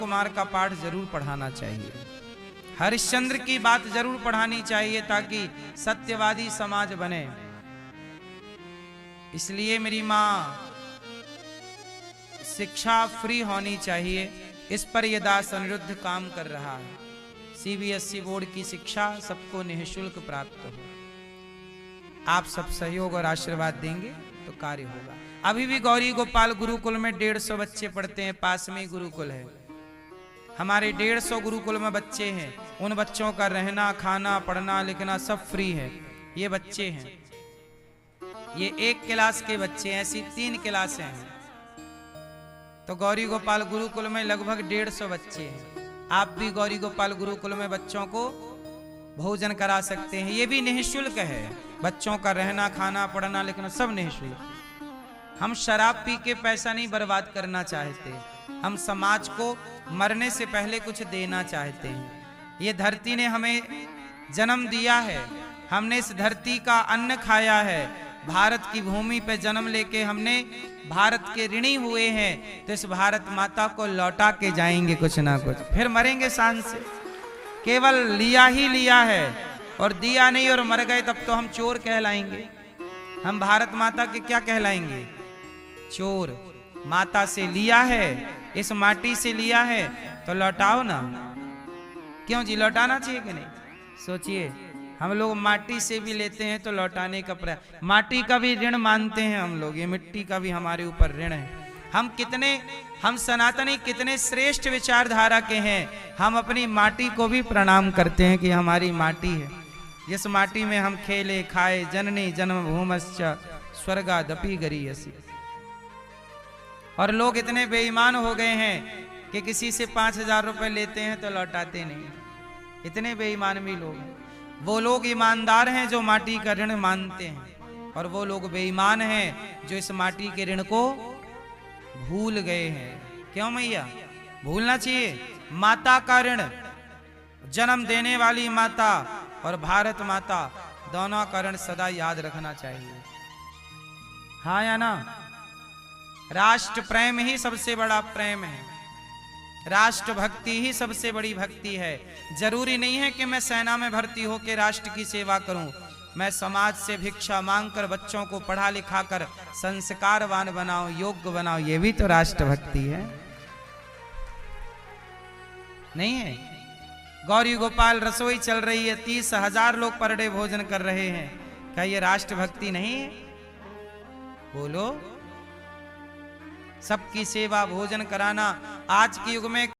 कुमार का पाठ जरूर पढ़ाना चाहिए, हरिश्चंद्र की बात जरूर पढ़ानी चाहिए ताकि सत्यवादी समाज बने। इसलिए मेरी माँ, शिक्षा फ्री होनी चाहिए, इस पर यह दास अनिरुद्ध काम कर रहा है। सीबीएसई बोर्ड की शिक्षा सबको निःशुल्क प्राप्त हो। आप सब सहयोग और आशीर्वाद देंगे तो कार्य होगा। अभी भी गौरी गोपाल गुरुकुल में 150 बच्चे पढ़ते हैं, पास में ही गुरुकुल है। हमारे 150 गुरुकुल में बच्चे हैं, उन बच्चों का रहना, खाना, पढ़ना, लिखना सब फ्री है। ये बच्चे हैं, ये 1 क्लास के बच्चे, ऐसी 3 क्लासें हैं। तो गौरी गोपाल गुरुकुल में लगभग 150 बच्चे हैं। आप भी गौरी गोपाल गुरुकुल में बच्चों को भोजन करा सकते हैं। ये भी निःशुल्क है, बच्चों का रहना, खाना, पढ़ना, लिखना सब निःशुल्क। हम शराब पी के पैसा नहीं बर्बाद करना चाहते, हम समाज को मरने से पहले कुछ देना चाहते हैं। ये धरती ने हमें जन्म दिया है, हमने इस धरती का अन्न खाया है, भारत की भूमि पे जन्म लेके हमने भारत के ऋणी हुए हैं, तो इस भारत माता को लौटा के जाएंगे कुछ ना कुछ, फिर मरेंगे शान से। केवल लिया ही लिया है और दिया नहीं और मर गए तब तो हम चोर कहलाएंगे। हम भारत माता के क्या कहलाएंगे? चोर। माता से लिया है, इस माटी से लिया है तो लौटाओ ना। क्यों जी, लौटाना चाहिए कि नहीं? सोचिए, हम लोग माटी से भी लेते हैं तो लौटाने का प्रयास, माटी का भी ऋण मानते हैं हम लोग, ये मिट्टी का भी हमारे ऊपर ऋण है। हम सनातनी कितने श्रेष्ठ विचारधारा के हैं, हम अपनी माटी को भी प्रणाम करते हैं कि हमारी माटी है, जिस माटी में हम खेले खाए, जननी जन्म भूमश्च स्वर्गादपि गरीयसी। और लोग इतने बेईमान हो गए हैं कि किसी से 5000 रुपए लेते हैं तो लौटाते नहीं, इतने बेईमान भी लोग हैं। वो लोग ईमानदार हैं जो माटी का ऋण मानते हैं, और वो लोग बेईमान हैं जो इस माटी के ऋण को भूल गए हैं। क्यों मैया? भूलना चाहिए। माता का ऋण, जन्म देने वाली माता और भारत माता, दोनों का ऋण सदा याद रखना चाहिए। हाँ या ना? राष्ट्र प्रेम ही सबसे बड़ा प्रेम है, राष्ट्र भक्ति ही सबसे बड़ी भक्ति है। जरूरी नहीं है कि मैं सेना में भर्ती होकर राष्ट्र की सेवा करूं, मैं समाज से भिक्षा मांगकर बच्चों को पढ़ा लिखा कर संस्कारवान बनाओ, योग्य बनाओ, ये भी तो राष्ट्र भक्ति है, नहीं है? गौरी गोपाल रसोई चल रही है, 30,000 लोग पर डे भोजन कर रहे हैं, क्या ये राष्ट्र भक्ति नहीं है? बोलो। सबकी सेवा, भोजन कराना आज के युग में